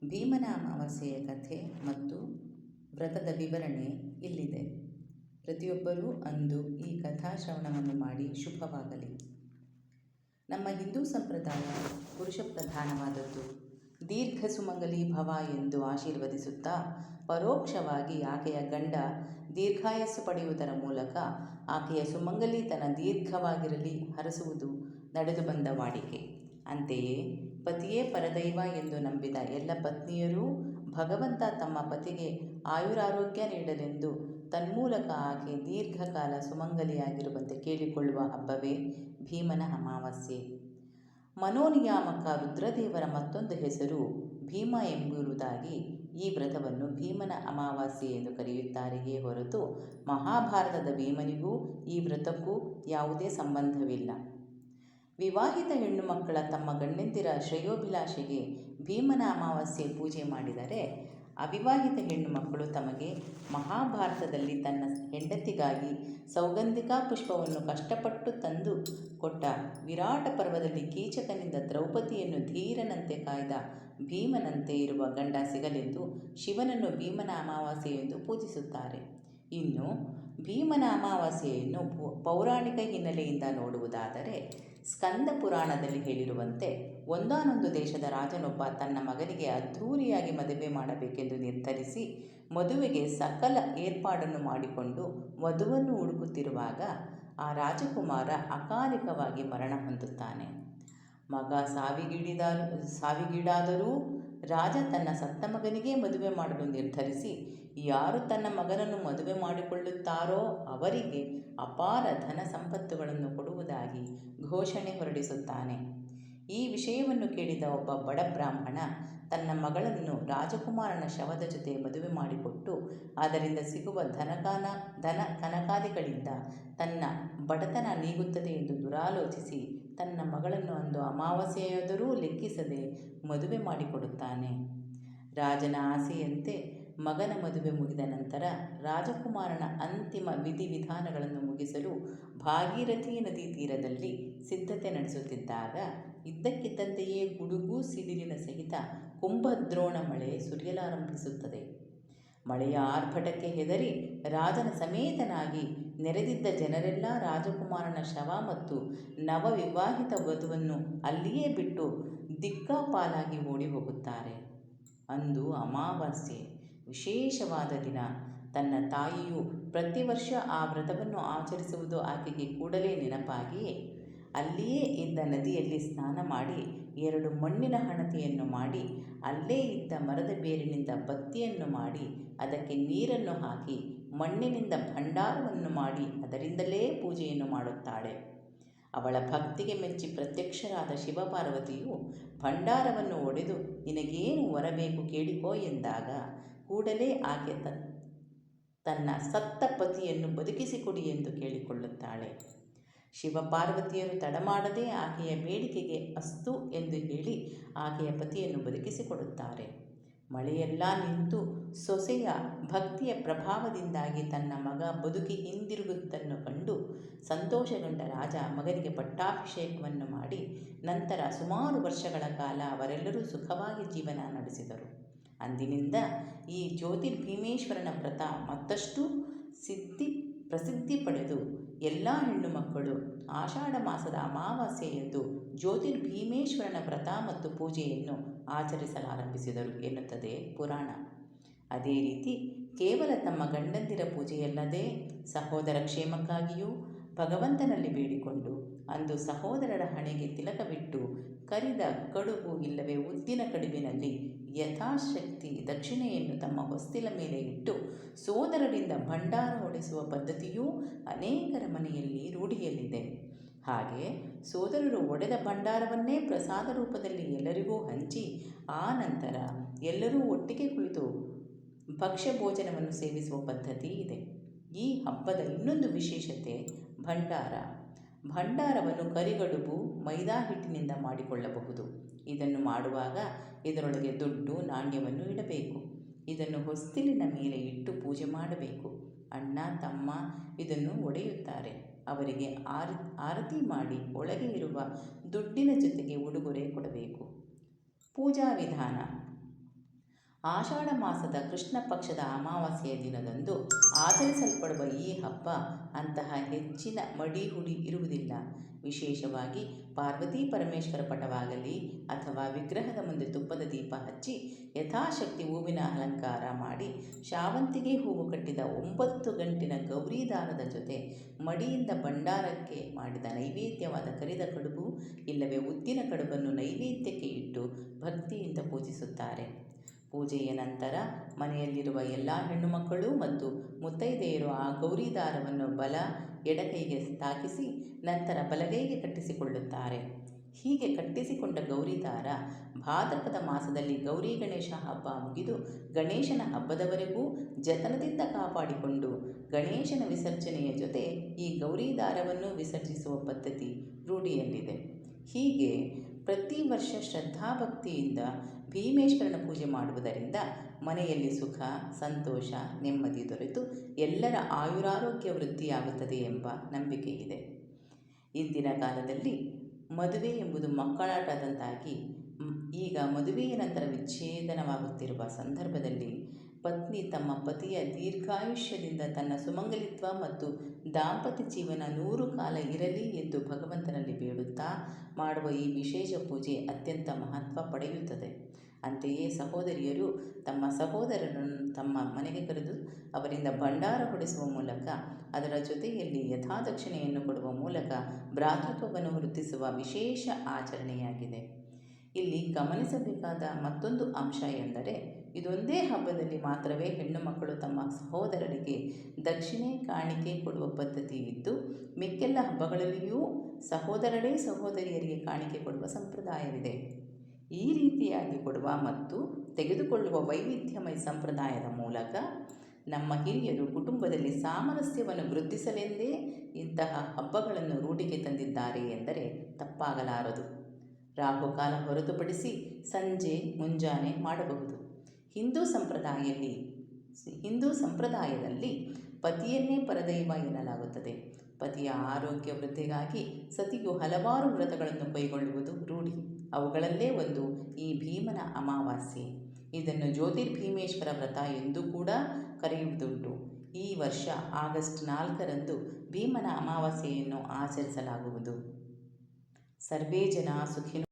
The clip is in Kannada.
ಭೀಮನ ಅಮಾವಾಸ್ಯೆಯ ಕಥೆ ಮತ್ತು ವ್ರತದ ವಿವರಣೆ ಇಲ್ಲಿದೆ. ಪ್ರತಿಯೊಬ್ಬರೂ ಅಂದು ಈ ಕಥಾಶ್ರವಣವನ್ನು ಮಾಡಿ ಶುಭವಾಗಲಿ. ನಮ್ಮ ಹಿಂದೂ ಸಂಪ್ರದಾಯ ಪುರುಷ ಪ್ರಧಾನವಾದದ್ದು. ದೀರ್ಘ ಸುಮಂಗಲಿ ಭವ ಎಂದು ಆಶೀರ್ವದಿಸುತ್ತಾ ಪರೋಕ್ಷವಾಗಿ ಆಕೆಯ ಗಂಡ ದೀರ್ಘಾಯಸ್ಸು ಪಡೆಯುವುದರ ಮೂಲಕ ಆಕೆಯ ಸುಮಂಗಲಿತನ ದೀರ್ಘವಾಗಿರಲಿ ಹರಸುವುದು ನಡೆದು ಬಂದ ವಾಡಿಕೆ. ಅಂತೆಯೇ ಪತಿಯೇ ಪರದೈವ ಎಂದು ನಂಬಿದ ಎಲ್ಲ ಪತ್ನಿಯರೂ ಭಗವಂತ ತಮ್ಮ ಪತಿಗೆ ಆಯುರಾರೋಗ್ಯ ನೀಡಲೆಂದು ತನ್ಮೂಲಕ ಆಕೆ ದೀರ್ಘಕಾಲ ಸುಮಂಗಲಿಯಾಗಿರುವಂತೆ ಕೇಳಿಕೊಳ್ಳುವ ಹಬ್ಬವೇ ಭೀಮನ ಅಮಾವಾಸ್ಯೆ. ಮನೋನಿಯಾಮಕ ರುದ್ರದೇವರ ಮತ್ತೊಂದು ಹೆಸರು ಭೀಮ ಎಂಬುದಾಗಿ ಈ ವ್ರತವನ್ನು ಭೀಮನ ಅಮಾವಾಸ್ಯೆ ಎಂದು ಕರೆಯುತ್ತಾರೆಯೇ ಹೊರತು ಮಹಾಭಾರತದ ಭೀಮನಿಗೂ ಈ ವ್ರತಕ್ಕೂ ಯಾವುದೇ ಸಂಬಂಧವಿಲ್ಲ. ವಿವಾಹಿತ ಹೆಣ್ಣು ಮಕ್ಕಳ ತಮ್ಮ ಗಂಡಂದಿರ ಶ್ರೇಯೋಭಿಲಾಷೆಗೆ ಭೀಮನ ಅಮಾವಾಸ್ಯೆ ಪೂಜೆ ಮಾಡಿದರೆ, ಅವಿವಾಹಿತ ಹೆಣ್ಣು ಮಕ್ಕಳು ತಮಗೆ ಮಹಾಭಾರತದಲ್ಲಿ ತನ್ನ ಹೆಂಡತಿಗಾಗಿ ಸೌಗಂಧಿಕಾ ಪುಷ್ಪವನ್ನು ಕಷ್ಟಪಟ್ಟು ತಂದು ಕೊಟ್ಟ ವಿರಾಟ ಪರ್ವದಲ್ಲಿ ಕೀಚಕನಿಂದ ದ್ರೌಪದಿಯನ್ನು ಧೀರನಂತೆ ಕಾಯ್ದ ಭೀಮನಂತೆ ಇರುವ ಗಂಡ ಸಿಗಲೆಂದು ಶಿವನನ್ನು ಭೀಮನ ಅಮಾವಾಸ್ಯೆ ಎಂದು ಪೂಜಿಸುತ್ತಾರೆ. ಇನ್ನು ಭೀಮನ ಅಮಾವಾಸ್ಯೆಯನ್ನು ಪೌರಾಣಿಕ ಹಿನ್ನೆಲೆಯಿಂದ ನೋಡುವುದಾದರೆ, ಸ್ಕಂದ ಪುರಾಣದಲ್ಲಿ ಹೇಳಿರುವಂತೆ ಒಂದಾನೊಂದು ದೇಶದ ರಾಜನೊಬ್ಬ ತನ್ನ ಮಗನಿಗೆ ಅದ್ಧೂರಿಯಾಗಿ ಮದುವೆ ಮಾಡಬೇಕೆಂದು ನಿರ್ಧರಿಸಿ ಮದುವೆಗೆ ಸಕಲ ಏರ್ಪಾಡನ್ನು ಮಾಡಿಕೊಂಡು ವಧುವನ್ನು ಹುಡುಕುತ್ತಿರುವಾಗ ಆ ರಾಜಕುಮಾರ ಅಕಾಲಿಕವಾಗಿ ಮರಣ ಹೊಂದುತ್ತಾನೆ. ಮಗ ಸಾವಿಗೀಡಾದರೂ ರಾಜ ತನ್ನ ಸತ್ತ ಮಗನಿಗೇ ಮದುವೆ ಮಾಡಲು ನಿರ್ಧರಿಸಿ ಯಾರು ತನ್ನ ಮಗನನ್ನು ಮದುವೆ ಮಾಡಿಕೊಳ್ಳುತ್ತಾರೋ ಅವರಿಗೆ ಅಪಾರ ಧನ ಸಂಪತ್ತುಗಳನ್ನು ಕೊಡುವುದಾಗಿ ಘೋಷಣೆ ಹೊರಡಿಸುತ್ತಾನೆ. ಈ ವಿಷಯವನ್ನು ಕೇಳಿದ ಒಬ್ಬ ಬಡ ಬ್ರಾಹ್ಮಣ ತನ್ನ ಮಗಳನ್ನು ರಾಜಕುಮಾರನ ಶವದ ಜೊತೆ ಮದುವೆ ಮಾಡಿಕೊಟ್ಟು ಅದರಿಂದ ಸಿಗುವ ಧನ ಕನಕಾದಿಗಳಿಂದ ತನ್ನ ಬಡತನ ನೀಗುತ್ತದೆ ಎಂದು ದುರಾಲೋಚಿಸಿ ತನ್ನ ಮಗಳನ್ನು ಅಂದು ಅಮಾವಾಸ್ಯೆಯಾದರೂ ಲೆಕ್ಕಿಸದೆ ಮದುವೆ ಮಾಡಿಕೊಡುತ್ತಾನೆ. ರಾಜನ ಆಸೆಯಂತೆ ಮಗನ ಮದುವೆ ಮುಗಿದ ನಂತರ ರಾಜಕುಮಾರನ ಅಂತಿಮ ವಿಧಿವಿಧಾನಗಳನ್ನು ಮುಗಿಸಲು ಭಾಗೀರಥಿ ನದಿ ತೀರದಲ್ಲಿ ಸಿದ್ಧತೆ ನಡೆಸುತ್ತಿದ್ದಾಗ ಇದ್ದಕ್ಕಿದ್ದಂತೆಯೇ ಗುಡುಗು ಸಿಡಿಲಿನ ಸಹಿತ ಕುಂಭದ್ರೋಣ ಮಳೆ ಸುರಿಯಲಾರಂಭಿಸುತ್ತದೆ. ಮಳೆಯ ಆರ್ಭಟಕ್ಕೆ ಹೆದರಿ ರಾಜನ ಸಮೇತನಾಗಿ ನೆರೆದಿದ್ದ ಜನರೆಲ್ಲ ರಾಜಕುಮಾರನ ಶವ ಮತ್ತು ನವವಿವಾಹಿತ ವಧುವನ್ನು ಅಲ್ಲಿಯೇ ಬಿಟ್ಟು ದಿಕ್ಕಾಪಾಲಾಗಿ ಓಡಿ ಹೋಗುತ್ತಾರೆ. ಅಂದು ಅಮಾವಾಸ್ಯೆ, ವಿಶೇಷವಾದ ದಿನ. ತನ್ನ ತಾಯಿಯು ಪ್ರತಿ ವರ್ಷ ಆ ವ್ರತವನ್ನು ಆಚರಿಸುವುದು ಆಕೆಗೆ ಕೂಡಲೇ ನೆನಪಾಗಿ ಅಲ್ಲಿಯೇ ಇದ್ದ ನದಿಯಲ್ಲಿ ಸ್ನಾನ ಮಾಡಿ 2 ಮಣ್ಣಿನ ಹಣತೆಯನ್ನು ಮಾಡಿ ಅಲ್ಲೇ ಇದ್ದ ಮರದ ಬೇರಿನಿಂದ ಬತ್ತಿಯನ್ನು ಮಾಡಿ ಅದಕ್ಕೆ ನೀರನ್ನು ಹಾಕಿ ಮಣ್ಣಿನಿಂದ ಭಂಡಾರವನ್ನು ಮಾಡಿ ಅದರಿಂದಲೇ ಪೂಜೆಯನ್ನು ಮಾಡುತ್ತಾಳೆ. ಅವಳ ಭಕ್ತಿಗೆ ಮೆಚ್ಚಿ ಪ್ರತ್ಯಕ್ಷರಾದ ಶಿವಪಾರ್ವತಿಯು ಭಂಡಾರವನ್ನು ಒಡೆದು ನಿನಗೇನು ವರಬೇಕು ಕೇಳಿಕೋ ಎಂದಾಗ ಕೂಡಲೇ ಆಕೆ ತನ್ನ ಸತ್ತ ಪತಿಯನ್ನು ಬದುಕಿಸಿಕೊಡಿ ಎಂದು ಕೇಳಿಕೊಳ್ಳುತ್ತಾಳೆ. ಶಿವಪಾರ್ವತಿಯರು ತಡಮಾಡದೆ ಆಕೆಯ ಬೇಡಿಕೆಗೆ ಅಸ್ತು ಎಂದು ಹೇಳಿ ಆಕೆಯ ಪತಿಯನ್ನು ಬದುಕಿಸಿಕೊಡುತ್ತಾರೆ. ಮಳೆಯೆಲ್ಲ ನಿಂತು ಸೊಸೆಯ ಭಕ್ತಿಯ ಪ್ರಭಾವದಿಂದಾಗಿ ತನ್ನ ಮಗ ಬದುಕಿ ಹಿಂದಿರುಗುವುದನ್ನು ಕಂಡು ಸಂತೋಷಗೊಂಡ ರಾಜ ಮಗನಿಗೆ ಪಟ್ಟಾಭಿಷೇಕವನ್ನು ಮಾಡಿ ನಂತರ ಸುಮಾರು ವರ್ಷಗಳ ಕಾಲ ಅವರೆಲ್ಲರೂ ಸುಖವಾಗಿ ಜೀವನ ನಡೆಸಿದರು. ಅಂದಿನಿಂದ ಈ ಜ್ಯೋತಿರ್ಭೀಮೇಶ್ವರನ ವ್ರತ ಮತ್ತಷ್ಟು ಪ್ರಸಿದ್ಧಿ ಪಡೆದು ಎಲ್ಲ ಹೆಣ್ಣು ಮಕ್ಕಳು ಆಷಾಢ ಮಾಸದ ಅಮಾವಾಸ್ಯೆಯಂದು ಜ್ಯೋತಿರ್ಭೀಮೇಶ್ವರನ ವ್ರತ ಮತ್ತು ಪೂಜೆಯನ್ನು ಆಚರಿಸಲಾರಂಭಿಸಿದರು ಎನ್ನುತ್ತದೆ ಪುರಾಣ. ಅದೇ ರೀತಿ ಕೇವಲ ತಮ್ಮ ಗಂಡಂದಿರ ಪೂಜೆಯಲ್ಲದೆ ಸಹೋದರ ಕ್ಷೇಮಕ್ಕಾಗಿಯೂ ಭಗವಂತನಲ್ಲಿ ಬೇಡಿಕೊಂಡು ಅಂದು ಸಹೋದರರ ಹಣೆಗೆ ತಿಲಕವಿಟ್ಟು ಕರಿದ ಕಡುಬು ಇಲ್ಲವೇ ಉದ್ದಿನ ಕಡುಬಿನಲ್ಲಿ ಯಥಾಶಕ್ತಿ ದಕ್ಷಿಣೆಯನ್ನು ತಮ್ಮ ಹೊಸ್ತಿಲ ಮೇಲೆ ಇಟ್ಟು ಸೋದರರಿಂದ ಭಂಡಾರ ಹೊಡೆಸುವ ಪದ್ಧತಿಯೂ ಅನೇಕರ ಮನೆಯಲ್ಲಿ ರೂಢಿಯಲ್ಲಿದೆ. ಹಾಗೆ ಸೋದರರು ಒಡೆದ ಭಂಡಾರವನ್ನೇ ಪ್ರಸಾದ ರೂಪದಲ್ಲಿ ಎಲ್ಲರಿಗೂ ಹಂಚಿ ಆ ನಂತರ ಎಲ್ಲರೂ ಒಟ್ಟಿಗೆ ಕುಳಿತು ಭಕ್ಷ್ಯ ಭೋಜನವನ್ನು ಸೇವಿಸುವ ಪದ್ಧತಿ ಇದೆ. ಈ ಹಬ್ಬದ ಇನ್ನೊಂದು ವಿಶೇಷತೆ ಭಂಡಾರವನ್ನು ಕರಿಗಡುಬು ಮೈದಾ ಹಿಟ್ಟಿನಿಂದ ಮಾಡಿಕೊಳ್ಳಬಹುದು. ಇದನ್ನು ಮಾಡುವಾಗ ಇದರೊಳಗೆ ದುಡ್ಡು ನಾಣ್ಯವನ್ನು ಇಡಬೇಕು. ಇದನ್ನು ಹೊಸ್ತಿಲಿನ ಮೇಲೆ ಇಟ್ಟು ಪೂಜೆ ಮಾಡಬೇಕು. ಅಣ್ಣ ತಮ್ಮ ಇದನ್ನು ಒಡೆಯುತ್ತಾರೆ. ಅವರಿಗೆ ಆರತಿ ಮಾಡಿ ಒಳಗೆ ಇರುವ ದುಡ್ಡಿನ ಜೊತೆಗೆ ಉಡುಗೊರೆ ಕೊಡಬೇಕು. ಪೂಜಾ ವಿಧಾನ: ಆಷಾಢ ಮಾಸದ ಕೃಷ್ಣ ಪಕ್ಷದ ಅಮಾವಾಸ್ಯೆಯ ದಿನದಂದು ಆಚರಿಸಲ್ಪಡುವ ಈ ಹಬ್ಬ ಅಂತಹ ಹೆಚ್ಚಿನ ಮಡಿಹುಡಿ ಇರುವುದಿಲ್ಲ. ವಿಶೇಷವಾಗಿ ಪಾರ್ವತೀ ಪರಮೇಶ್ವರ ಪಟವಾಗಲಿ ಅಥವಾ ವಿಗ್ರಹದ ಮುಂದೆ ತುಪ್ಪದ ದೀಪ ಹಚ್ಚಿ ಯಥಾಶಕ್ತಿ ಹೂವಿನ ಅಲಂಕಾರ ಮಾಡಿ ಶಾವಂತಿಗೆ ಹೂವು ಕಟ್ಟಿದ 9 ಗಂಟಿನ ಗೌರಿ ದಾರದ ಜೊತೆ ಮಡಿಯಿಂದ ಭಂಡಾರಕ್ಕೆ ಮಾಡಿದ ನೈವೇದ್ಯವಾದ ಕರಿದ ಕಡುಬು ಇಲ್ಲವೇ ಉದ್ದಿನ ಕಡುಬನ್ನು ನೈವೇದ್ಯಕ್ಕೆ ಇಟ್ಟು ಭಕ್ತಿಯಿಂದ ಪೂಜಿಸುತ್ತಾರೆ. ಪೂಜೆಯ ನಂತರ ಮನೆಯಲ್ಲಿರುವ ಎಲ್ಲ ಹೆಣ್ಣುಮಕ್ಕಳು ಮತ್ತು ಮುತ್ತೈದೆಯರು ಆ ಗೌರಿ ದಾರವನ್ನು ಎಡಗೈಗೆ ತಾಕಿಸಿ ನಂತರ ಬಲಗೈಗೆ ಕಟ್ಟಿಸಿಕೊಳ್ಳುತ್ತಾರೆ. ಹೀಗೆ ಕಟ್ಟಿಸಿಕೊಂಡ ಗೌರಿ ದಾರ ಭಾದ್ರಪದ ಮಾಸದಲ್ಲಿ ಗೌರಿ ಗಣೇಶ ಹಬ್ಬ ಮುಗಿದು ಗಣೇಶನ ಹಬ್ಬದವರೆಗೂ ಜತನದಿಂದ ಕಾಪಾಡಿಕೊಂಡು ಗಣೇಶನ ವಿಸರ್ಜನೆಯ ಜೊತೆ ಈ ಗೌರಿ ದಾರವನ್ನು ವಿಸರ್ಜಿಸುವ ಪದ್ಧತಿ ರೂಢಿಯಲ್ಲಿದೆ. ಹೀಗೆ ಪ್ರತಿ ವರ್ಷ ಶ್ರದ್ಧಾಭಕ್ತಿಯಿಂದ ಭೀಮೇಶ್ವರನ ಪೂಜೆ ಮಾಡುವುದರಿಂದ ಮನೆಯಲ್ಲಿ ಸುಖ, ಸಂತೋಷ, ನೆಮ್ಮದಿ ದೊರೆತು ಎಲ್ಲರ ಆಯುರಾರೋಗ್ಯ ವೃದ್ಧಿಯಾಗುತ್ತದೆ ಎಂಬ ನಂಬಿಕೆ ಇದೆ. ಇಂದಿನ ಕಾಲದಲ್ಲಿ ಮದುವೆ ಎಂಬುದು ಮಕ್ಕಳಾಟದಂತಾಗಿ ಈಗ ಮದುವೆಯ ನಂತರ ವಿಚ್ಛೇದನವಾಗುತ್ತಿರುವ ಸಂದರ್ಭದಲ್ಲಿ ಪತ್ನಿ ತಮ್ಮ ಪತಿಯ ದೀರ್ಘಾಯುಷ್ಯದಿಂದ ತನ್ನ ಸುಮಂಗಲಿತ್ವ ಮತ್ತು ದಾಂಪತ್ಯ ಜೀವನ 100 ಕಾಲ ಇರಲಿ ಎಂದು ಭಗವಂತನಲ್ಲಿ ಬೇಡುತ್ತಾ ಮಾಡುವ ಈ ವಿಶೇಷ ಪೂಜೆ ಅತ್ಯಂತ ಮಹತ್ವ ಪಡೆಯುತ್ತದೆ. ಅಂತೆಯೇ ಸಹೋದರಿಯರು ತಮ್ಮ ಸಹೋದರರನ್ನು ತಮ್ಮ ಮನೆಗೆ ಕರೆದು ಅವರಿಂದ ಭಂಡಾರ ಹೊಡೆಸುವ ಮೂಲಕ ಅದರ ಜೊತೆಯಲ್ಲಿ ಯಥಾದಕ್ಷಿಣೆಯನ್ನು ಕೊಡುವ ಮೂಲಕ ಭ್ರಾತೃತ್ವವನ್ನು ವೃದ್ಧಿಸುವ ವಿಶೇಷ ಆಚರಣೆಯಾಗಿದೆ. ಇಲ್ಲಿ ಗಮನಿಸಬೇಕಾದ ಮತ್ತೊಂದು ಅಂಶ ಎಂದರೆ ಇದೊಂದೇ ಹಬ್ಬದಲ್ಲಿ ಮಾತ್ರವೇ ಹೆಣ್ಣು ಮಕ್ಕಳು ತಮ್ಮ ಸಹೋದರರಿಗೆ ದಕ್ಷಿಣೆ ಕಾಣಿಕೆ ಕೊಡುವ ಪದ್ಧತಿ ಇದ್ದು ಮಿಕ್ಕೆಲ್ಲ ಹಬ್ಬಗಳಲ್ಲಿಯೂ ಸಹೋದರರೇ ಸಹೋದರಿಯರಿಗೆ ಕಾಣಿಕೆ ಕೊಡುವ ಸಂಪ್ರದಾಯವಿದೆ. ಈ ರೀತಿಯಾಗಿ ಕೊಡುವ ಮತ್ತು ತೆಗೆದುಕೊಳ್ಳುವ ವೈವಿಧ್ಯಮಯ ಸಂಪ್ರದಾಯದ ಮೂಲಕ ನಮ್ಮ ಹಿರಿಯರು ಕುಟುಂಬದಲ್ಲಿ ಸಾಮರಸ್ಯವನ್ನು ವೃದ್ಧಿಸಲೆಂದೇ ಇಂತಹ ಹಬ್ಬಗಳನ್ನು ರೂಢಿಗೆ ತಂದಿದ್ದಾರೆ ಎಂದರೆ ತಪ್ಪಾಗಲಾರದು. ರಾಹುಕಾಲ ಹೊರತುಪಡಿಸಿ ಸಂಜೆ ಮುಂಜಾನೆ ಮಾಡಬಹುದು. ಹಿಂದೂ ಸಂಪ್ರದಾಯದಲ್ಲಿ ಪತಿಯನ್ನೇ ಪರದೈವ ಎನ್ನಲಾಗುತ್ತದೆ. ಪತಿಯ ಆರೋಗ್ಯ ವೃದ್ಧಿಗಾಗಿ ಸತಿಯು ಹಲವಾರು ವ್ರತಗಳನ್ನು ಕೈಗೊಳ್ಳುವುದು ರೂಢಿ. ಅವುಗಳಲ್ಲೇ ಒಂದು ಈ ಭೀಮನ ಅಮಾವಾಸ್ಯೆ. ಇದನ್ನು ಜ್ಯೋತಿರ್ಭೀಮೇಶ್ವರ ವ್ರತ ಎಂದು ಕೂಡ ಕರೆಯುವುದುಂಟು. ಈ ವರ್ಷ ಆಗಸ್ಟ್ 4ರಂದು ಭೀಮನ ಅಮಾವಾಸ್ಯೆಯನ್ನು ಆಚರಿಸಲಾಗುವುದು. ಸರ್ವೇ ಜನ ಸುಖಿನೋ